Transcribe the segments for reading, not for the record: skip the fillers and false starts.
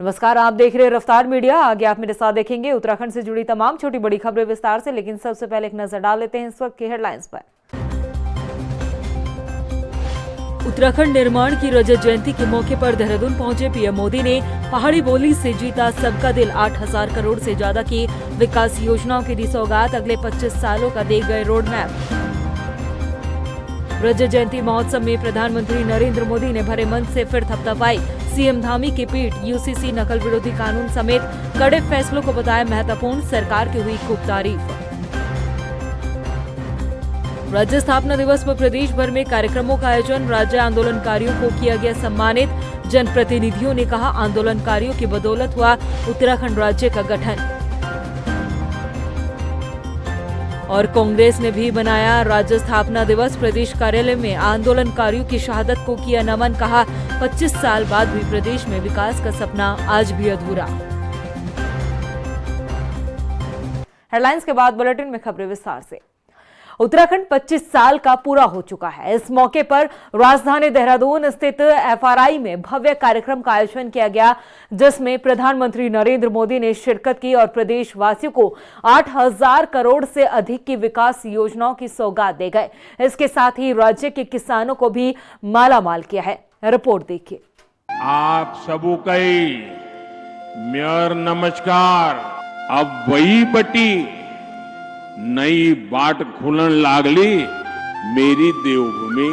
नमस्कार, आप देख रहे हैं रफ्तार मीडिया। आगे आप मेरे साथ देखेंगे उत्तराखंड से जुड़ी तमाम छोटी बड़ी खबरें विस्तार से, लेकिन सबसे पहले एक नजर डाल लेते हैं इस वक्त की हेडलाइंस पर। उत्तराखंड निर्माण की रजत जयंती के मौके पर देहरादून पहुंचे पीएम मोदी ने पहाड़ी बोली से जीता सबका दिल। 8,000 करोड़ से ज्यादा की विकास योजनाओं की दी सौगात। अगले 25 सालों का दे गए रोड मैप। रजत जयंती महोत्सव में प्रधानमंत्री नरेंद्र मोदी ने भरे मन से फिर थपथपाई सीएम धामी की पीठ। यूसीसी नकल विरोधी कानून समेत कड़े फैसलों को बताया महत्वपूर्ण। सरकार की हुई खूब तारीफ। राज्य स्थापना दिवस पर प्रदेश भर में कार्यक्रमों का आयोजन। राज्य आंदोलनकारियों को किया गया सम्मानित। जनप्रतिनिधियों ने कहा, आंदोलनकारियों की बदौलत हुआ उत्तराखंड राज्य का गठन। और कांग्रेस ने भी मनाया राज्य स्थापना दिवस। प्रदेश कार्यालय में आंदोलनकारियों की शहादत को किया नमन। कहा, 25 साल बाद भी प्रदेश में विकास का सपना आज भी अधूरा। हेडलाइंस के बाद बुलेटिन में खबरें विस्तार से। उत्तराखंड 25 साल का पूरा हो चुका है। इस मौके पर राजधानी देहरादून स्थित एफआरआई में भव्य कार्यक्रम का आयोजन किया गया, जिसमें प्रधानमंत्री नरेंद्र मोदी ने शिरकत की और प्रदेशवासियों को 8,000 करोड़ से अधिक की विकास योजनाओं की सौगात दे गए। इसके साथ ही राज्य के किसानों को भी मालामाल किया है। रिपोर्ट देखिए। आप सबू कई मेयर नमस्कार। अब वही बटी नई बाट खुलन लागली। मेरी देवभूमि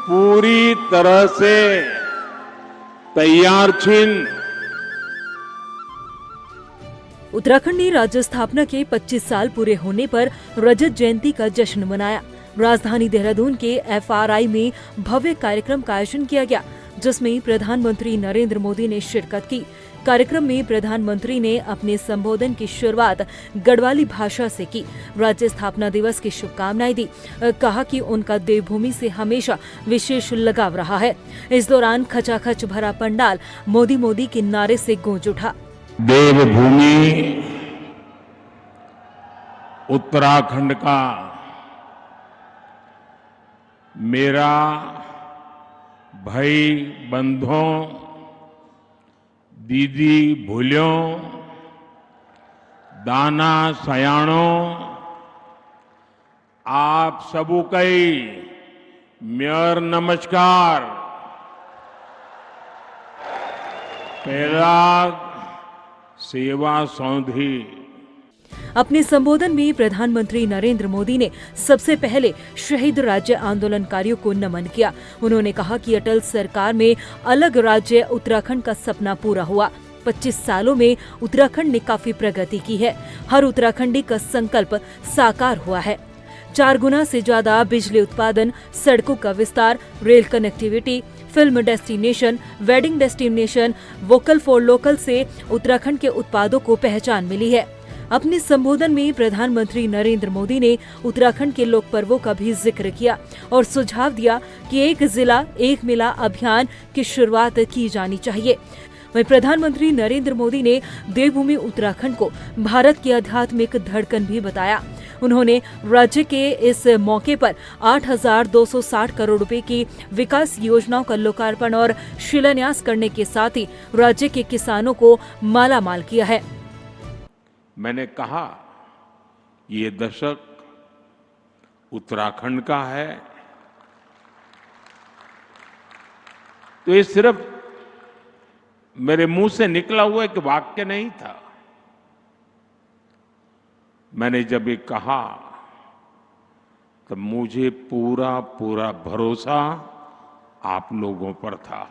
पूरी तरह से तैयार छिन। उत्तराखंड ने राज्य स्थापना के 25 साल पूरे होने पर रजत जयंती का जश्न मनाया। राजधानी देहरादून के एफआरआई में भव्य कार्यक्रम का आयोजन किया गया, जिसमें प्रधानमंत्री नरेंद्र मोदी ने शिरकत की। कार्यक्रम में प्रधानमंत्री ने अपने संबोधन की शुरुआत गढ़वाली भाषा से की। राज्य स्थापना दिवस की शुभकामनाएं दी। कहा कि उनका देवभूमि से हमेशा विशेष लगाव रहा है। इस दौरान खचाखच भरा पंडाल मोदी मोदी के नारे से गूंज उठा। देवभूमि उत्तराखंड का मेरा भाई बंधुओं, दीदी भूलियों, दाना सयाणों, आप सबू कई मेयर नमस्कार। पहला सेवा सौंधी। अपने संबोधन में प्रधानमंत्री नरेंद्र मोदी ने सबसे पहले शहीद राज्य आंदोलनकारियों को नमन किया। उन्होंने कहा कि अटल सरकार में अलग राज्य उत्तराखंड का सपना पूरा हुआ। 25 सालों में उत्तराखंड ने काफी प्रगति की है। हर उत्तराखंडी का संकल्प साकार हुआ है। 4 गुना से ज्यादा बिजली उत्पादन, सड़कों का विस्तार, rail connectivity, film destination, wedding destination, vocal for local से उत्तराखंड के उत्पादों को पहचान मिली है। अपने संबोधन में प्रधानमंत्री नरेंद्र मोदी ने उत्तराखंड के लोक पर्वों का भी जिक्र किया और सुझाव दिया कि एक जिला एक मेला अभियान की शुरुआत की जानी चाहिए। वहीं प्रधानमंत्री नरेंद्र मोदी ने देवभूमि उत्तराखंड को भारत की आध्यात्मिक धड़कन भी बताया। उन्होंने राज्य के इस मौके पर 8,260 करोड़ रुपए की विकास योजनाओं का लोकार्पण और शिलान्यास करने के साथ ही राज्य के किसानों को मालामाल किया है। मैंने कहा, ये दशक उत्तराखंड का है। तो ये सिर्फ मेरे मुंह से निकला हुआ एक वाक्य नहीं था। मैंने जब ये कहा तब मुझे पूरा पूरा भरोसा आप लोगों पर था।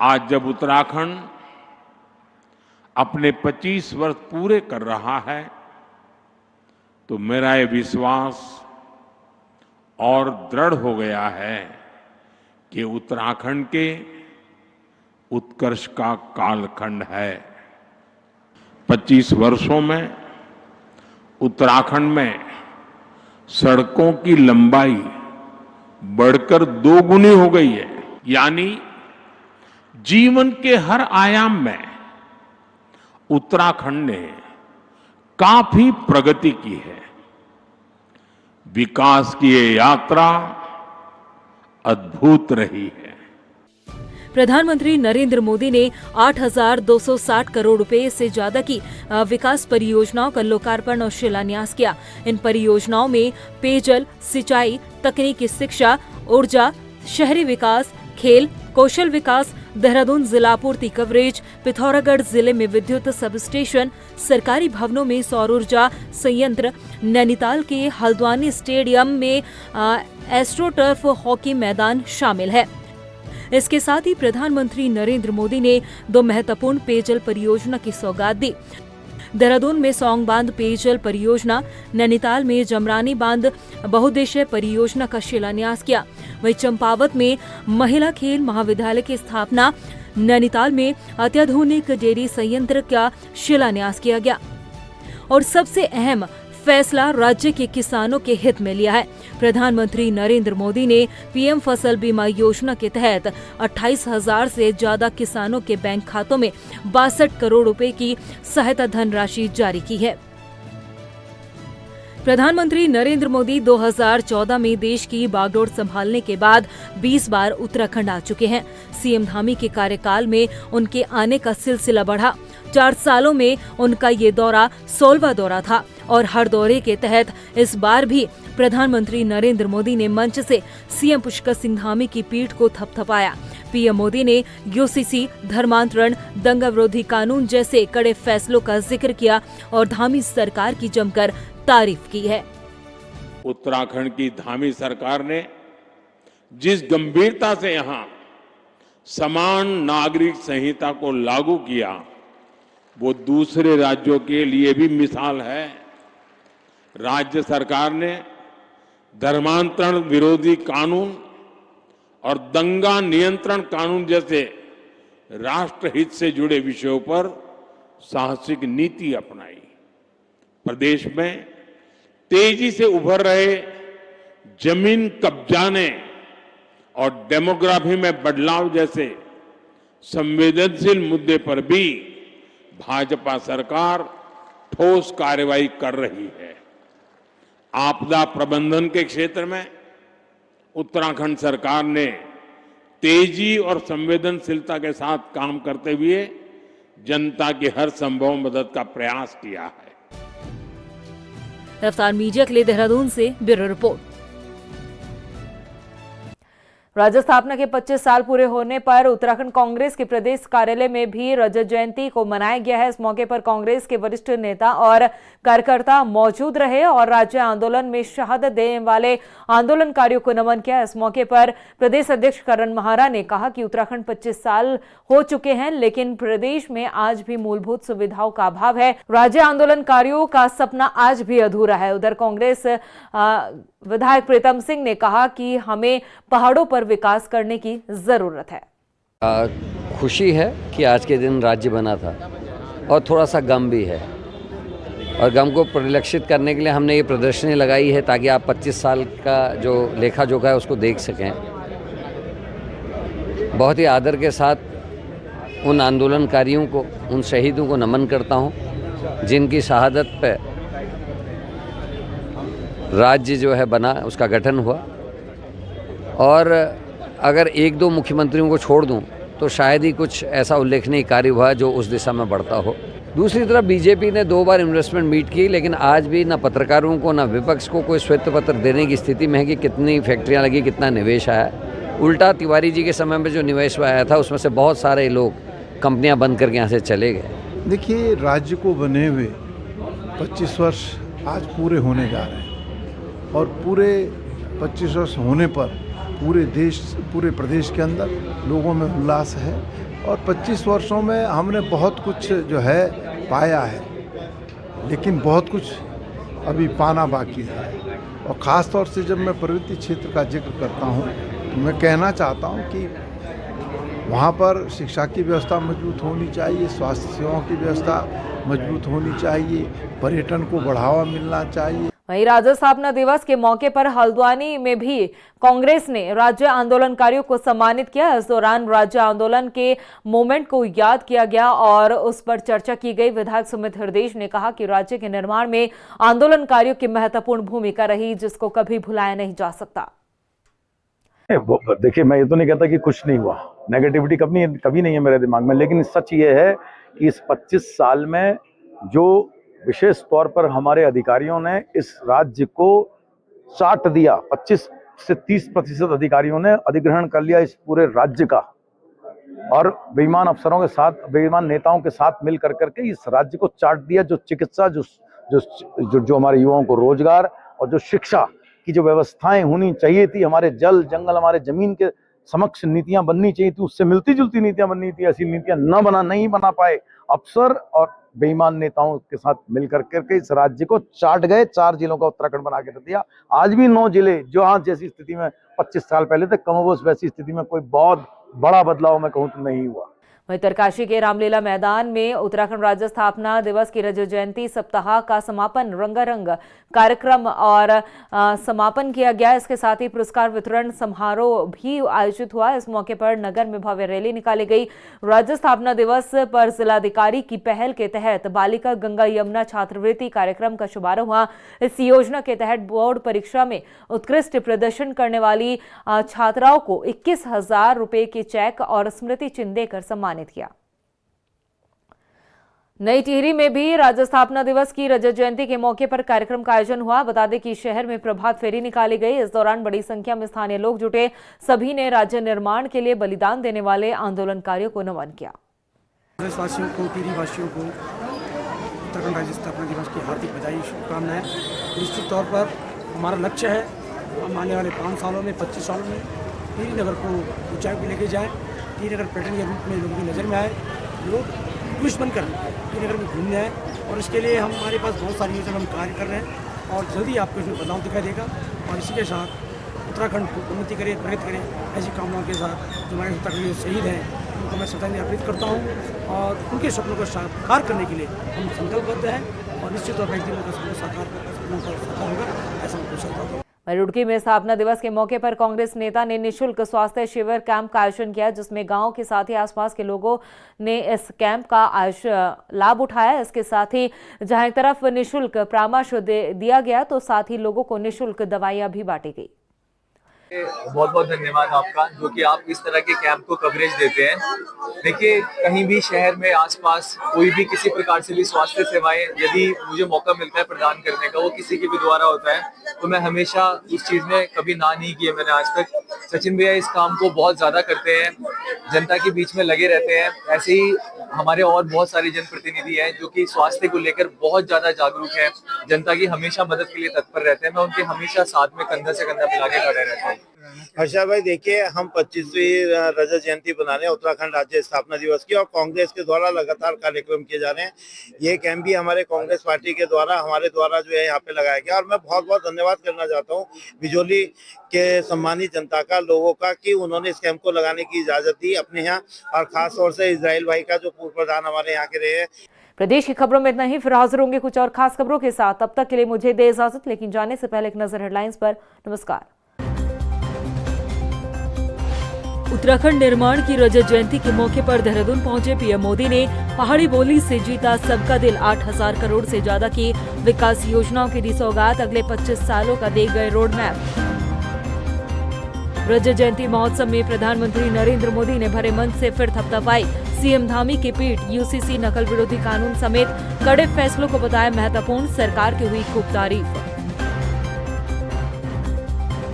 आज जब उत्तराखंड अपने 25 वर्ष पूरे कर रहा है, तो मेरा ये विश्वास और दृढ़ हो गया है कि उत्तराखंड के उत्कर्ष का कालखंड है। 25 वर्षों में उत्तराखंड में सड़कों की लंबाई बढ़कर 2 गुनी हो गई है। यानी जीवन के हर आयाम में उत्तराखंड ने काफी प्रगति की है। विकास की ये यात्रा अद्भुत रही है। प्रधानमंत्री नरेंद्र मोदी ने 8,260 करोड़ रुपए से ज्यादा की विकास परियोजनाओं का लोकार्पण और शिलान्यास किया। इन परियोजनाओं में पेयजल, सिंचाई, तकनीकी शिक्षा, ऊर्जा, शहरी विकास, खेल, कौशल विकास, देहरादून जिला आपूर्ति कवरेज, पिथौरागढ़ जिले में विद्युत सब स्टेशन, सरकारी भवनों में सौर ऊर्जा संयंत्र, नैनीताल के हल्द्वानी स्टेडियम में एस्ट्रोटर्फ हॉकी मैदान शामिल है। इसके साथ ही प्रधानमंत्री नरेंद्र मोदी ने 2 महत्वपूर्ण पेयजल परियोजना की सौगात दी। देहरादून में सौंग बांध पेयजल परियोजना, नैनीताल में जमरानी बांध बहुउद्देशीय परियोजना का शिलान्यास किया। वहीं चंपावत में महिला खेल महाविद्यालय की स्थापना, नैनीताल में अत्याधुनिक डेयरी संयंत्र का शिलान्यास किया गया। और सबसे अहम फैसला राज्य के किसानों के हित में लिया है। प्रधानमंत्री नरेंद्र मोदी ने पीएम फसल बीमा योजना के तहत 28,000 से ज्यादा किसानों के बैंक खातों में 62 करोड़ रुपए की सहायता धनराशि जारी की है। प्रधानमंत्री नरेंद्र मोदी 2014 में देश की बागडोर संभालने के बाद 20 बार उत्तराखंड आ चुके हैं। सीएम धामी के कार्यकाल में उनके आने का सिलसिला बढ़ा। 4 सालों में उनका ये दौरा 16वां दौरा था और हर दौरे के तहत इस बार भी प्रधानमंत्री नरेंद्र मोदी ने मंच से सीएम पुष्कर सिंह धामी की पीठ को थपथपाया। पीएम मोदी ने यूसीसी, धर्मांतरण, दंगा विरोधी कानून जैसे कड़े फैसलों का जिक्र किया और धामी सरकार की जमकर तारीफ की है। उत्तराखंड की धामी सरकार ने जिस गंभीरता से यहां समान नागरिक संहिता को लागू किया, वो दूसरे राज्यों के लिए भी मिसाल है। राज्य सरकार ने धर्मांतरण विरोधी कानून और दंगा नियंत्रण कानून जैसे राष्ट्रहित से जुड़े विषयों पर साहसिक नीति अपनाई। प्रदेश में तेजी से उभर रहे जमीन कब्जाने और डेमोग्राफी में बदलाव जैसे संवेदनशील मुद्दे पर भी भाजपा सरकार ठोस कार्रवाई कर रही है। आपदा प्रबंधन के क्षेत्र में उत्तराखंड सरकार ने तेजी और संवेदनशीलता के साथ काम करते हुए जनता की हर संभव मदद का प्रयास किया है। रफ्तार मीडिया के लिए देहरादून से ब्यूरो रिपोर्ट। राज्य स्थापना के 25 साल पूरे होने पर उत्तराखंड कांग्रेस के प्रदेश कार्यालय में भी रजत जयंती को मनाया गया है। इस मौके पर कांग्रेस के वरिष्ठ नेता और कार्यकर्ता मौजूद रहे और राज्य आंदोलन में शहादत देने वाले आंदोलनकारियों को नमन किया। इस मौके पर प्रदेश अध्यक्ष करण महारा ने कहा कि उत्तराखंड 25 साल हो चुके हैं, लेकिन प्रदेश में आज भी मूलभूत सुविधाओं का अभाव है। राज्य आंदोलनकारियों का सपना आज भी अधूरा है। उधर कांग्रेस विधायक प्रीतम सिंह ने कहा कि हमें पहाड़ों पर विकास करने की जरूरत है। खुशी है कि आज के दिन राज्य बना था और थोड़ा सा गम भी है, और गम को परिलक्षित करने के लिए हमने ये प्रदर्शनी लगाई है ताकि आप 25 साल का जो लेखा जोखा है उसको देख सकें। बहुत ही आदर के साथ उन आंदोलनकारियों को, उन शहीदों को नमन करता हूँ जिनकी शहादत पे राज्य जो है बना, उसका गठन हुआ। और अगर 1-2 मुख्यमंत्रियों को छोड़ दूं तो शायद ही कुछ ऐसा उल्लेखनीय कार्य हुआ जो उस दिशा में बढ़ता हो। दूसरी तरफ बीजेपी ने 2 बार इन्वेस्टमेंट मीट की, लेकिन आज भी ना पत्रकारों को ना विपक्ष को कोई श्वेत पत्र देने की स्थिति में है कि कितनी फैक्ट्रियां लगी, कितना निवेश आया। उल्टा तिवारी जी के समय में जो निवेश आया था उसमें से बहुत सारे लोग कंपनियां बंद करके यहाँ से चले गए। देखिए, राज्य को बने हुए 25 वर्ष आज पूरे होने जा रहे हैं और पूरे 25 वर्ष होने पर पूरे प्रदेश के अंदर लोगों में उल्लास है। और 25 वर्षों में हमने बहुत कुछ जो है पाया है, लेकिन बहुत कुछ अभी पाना बाकी है। और ख़ास तौर से जब मैं पर्वतीय क्षेत्र का जिक्र करता हूँ तो मैं कहना चाहता हूँ कि वहाँ पर शिक्षा की व्यवस्था मजबूत होनी चाहिए, स्वास्थ्य सेवाओं की व्यवस्था मजबूत होनी चाहिए, पर्यटन को बढ़ावा मिलना चाहिए। वहीं राज्य स्थापना दिवस के मौके पर हल्द्वानी में भी कांग्रेस ने राज्य आंदोलनकारियों को सम्मानित किया। इस दौरान राज्य आंदोलन के मोमेंट को याद किया गया और उस पर चर्चा की गई। विधायक सुमित हृदयेश ने कहा कि राज्य के निर्माण में आंदोलनकारियों की महत्वपूर्ण भूमिका रही, जिसको कभी भुलाया नहीं जा सकता। देखिए, मैं ये तो नहीं कहता कि कुछ नहीं हुआ, नेगेटिविटी कभी नहीं है मेरे दिमाग में, लेकिन सच ये है कि इस 25 साल में जो विशेष तौर पर हमारे अधिकारियों ने इस राज्य को चाट दिया, 25 से 30% अधिकारियों ने अधिग्रहण कर लिया इस पूरे राज्य का, और बेईमान अफसरों के साथ, बेईमान नेताओं के साथ मिल करके इस राज्य को चाट दिया। जो चिकित्सा, जो हमारे युवाओं को रोजगार और जो शिक्षा की जो व्यवस्थाएं होनी चाहिए थी, हमारे जल जंगल, हमारे जमीन के समक्ष नीतियां बननी चाहिए थी, उससे मिलती जुलती नीतियां बननी थी, ऐसी नीतियां नहीं बना पाए अफसर और बेईमान नेताओं के साथ मिलकर करके इस राज्य को चाट गए। 4 जिलों का उत्तराखंड बना के रख दिया। आज भी 9 जिले जो आज जैसी स्थिति में 25 साल पहले थे, कमोबेश वैसी स्थिति में कोई बहुत बड़ा बदलाव मैं कहूँ तो नहीं हुआ। वहीं उत्तरकाशी के रामलीला मैदान में उत्तराखंड राज्य स्थापना दिवस की रजत जयंती सप्ताह का समापन रंगारंग कार्यक्रम और समापन किया गया। इसके साथ ही पुरस्कार वितरण समारोह भी आयोजित हुआ। इस मौके पर नगर में भव्य रैली निकाली गई। राज्य स्थापना दिवस पर जिलाधिकारी की पहल के तहत बालिका गंगा यमुना छात्रवृत्ति कार्यक्रम का शुभारंभ हुआ। इस योजना के तहत बोर्ड परीक्षा में उत्कृष्ट प्रदर्शन करने वाली छात्राओं को 21,000 रुपए के चेक और स्मृति चिन्ह देकर सम्मानित किया। नई टिहरी में भी राज्य स्थापना दिवस की रजत जयंती के मौके पर कार्यक्रम का आयोजन हुआ। बता दें कि शहर में प्रभात फेरी निकाली गई। इस दौरान बड़ी संख्या में स्थानीय लोग जुटे। सभी ने राज्य निर्माण के लिए बलिदान देने वाले आंदोलनकारियों को नमन किया। देशवासियों को, टिहरी वासियों को उत्तराखंड राज्य स्थापना दिवस की हार्दिक बधाई, शुभकामनाएं। निश्चित तौर पर हमारा लक्ष्य है हम आने वाले 5 सालों में, 25 सालों में टिहरी नगर को ऊंचाई पर लेके जाएं। टिहरी नगर पर्यटन के रूप में लोगों की नज़र में आए, लोग टूरिस्ट बनकर टिहरी नगर में घूमने आए, और इसके लिए हमारे पास बहुत सारी योजना हम कार्य कर रहे हैं और जल्दी आपको इसमें बदलाव दिखाई देगा। और इसी के साथ उत्तराखंड को उन्नति करे, प्रगति करे, ऐसी कामनाओं के साथ जो हमारे उत्तराखंड के शहीद हैं उनको मैं श्रद्धांजलि अर्पित करता हूँ और उनके सपनों को साकार करने के लिए हम संकल्पबद्ध हैं और निश्चित तौर पर एक दिन उनका सपना साकार होगा, ऐसा मैं पूछता हूँ। रुड़की में स्थापना दिवस के मौके पर कांग्रेस नेता ने निःशुल्क स्वास्थ्य शिविर कैंप का आयोजन किया, जिसमें गांव के साथ ही आसपास के लोगों ने इस कैंप का लाभ उठाया। इसके साथ ही जहां एक तरफ निःशुल्क परामर्श दिया गया तो साथ ही लोगों को निःशुल्क दवाइयां भी बांटी गई। बहुत बहुत धन्यवाद आपका, जो कि आप इस तरह के कैंप को कवरेज देते हैं। देखिए, कहीं भी शहर में आसपास कोई भी किसी प्रकार से भी स्वास्थ्य सेवाएं यदि मुझे मौका मिलता है प्रदान करने का, वो किसी के भी द्वारा होता है, तो मैं हमेशा उस चीज में कभी ना नहीं किया मैंने आज तक। सचिन भैया इस काम को बहुत ज्यादा करते हैं, जनता के बीच में लगे रहते हैं। ऐसे ही हमारे और बहुत सारे जनप्रतिनिधि हैं जो कि स्वास्थ्य को लेकर बहुत ज्यादा जागरूक हैं, जनता की हमेशा मदद के लिए तत्पर रहते हैं। मैं उनके हमेशा साथ में कंधा से कंधा मिला के खड़े रहता हूँ। हर्षा भाई, देखिए, हम 25वीं रजत जयंती बना रहे हैं उत्तराखंड राज्य स्थापना दिवस की, और कांग्रेस के द्वारा लगातार कार्यक्रम किए जा रहे हैं। ये कैंप भी हमारे कांग्रेस पार्टी के द्वारा, हमारे द्वारा जो है यहाँ पे लगाया गया, और मैं बहुत बहुत धन्यवाद करना चाहता हूँ बिजोली के सम्मानित जनता का, लोगों का, कि उन्होंने इस कैंप को लगाने की इजाजत दी अपने यहाँ, और खास तौर से इजराइल भाई का जो पूर्व प्रधान हमारे यहाँ के रहे हैं। प्रदेश की खबरों में इतना ही, फिर हाजिर होंगे कुछ और खास खबरों के साथ। तब तक के लिए मुझे दे इजाजत, लेकिन जाने से पहले एक नजर हेडलाइंस पर। नमस्कार। उत्तराखंड निर्माण की रजत जयंती के मौके पर देहरादून पहुंचे पीएम मोदी ने पहाड़ी बोली से जीता सबका दिल। 8,000 करोड़ से ज्यादा की विकास योजनाओं की दी सौगात, अगले 25 सालों का दे गए रोड मैप। रजत जयंती महोत्सव में प्रधानमंत्री नरेंद्र मोदी ने भरे मन से फिर थपथपाई सीएम धामी की पीठ। यूसीसी नकल विरोधी कानून समेत कड़े फैसलों को बताया महत्वपूर्ण, सरकार की हुई खूब तारीफ।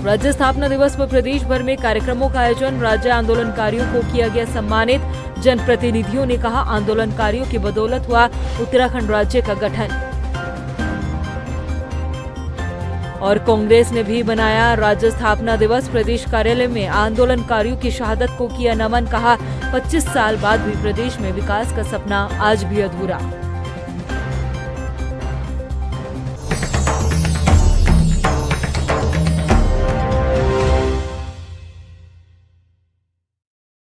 राज्य स्थापना दिवस पर प्रदेश भर में कार्यक्रमों का आयोजन, राज्य आंदोलनकारियों को किया गया सम्मानित। जनप्रतिनिधियों ने कहा, आंदोलनकारियों की बदौलत हुआ उत्तराखंड राज्य का गठन। और कांग्रेस ने भी बनाया राज्य स्थापना दिवस, प्रदेश कार्यालय में आंदोलनकारियों की शहादत को किया नमन। कहा, 25 साल बाद भी प्रदेश में विकास का सपना आज भी अधूरा।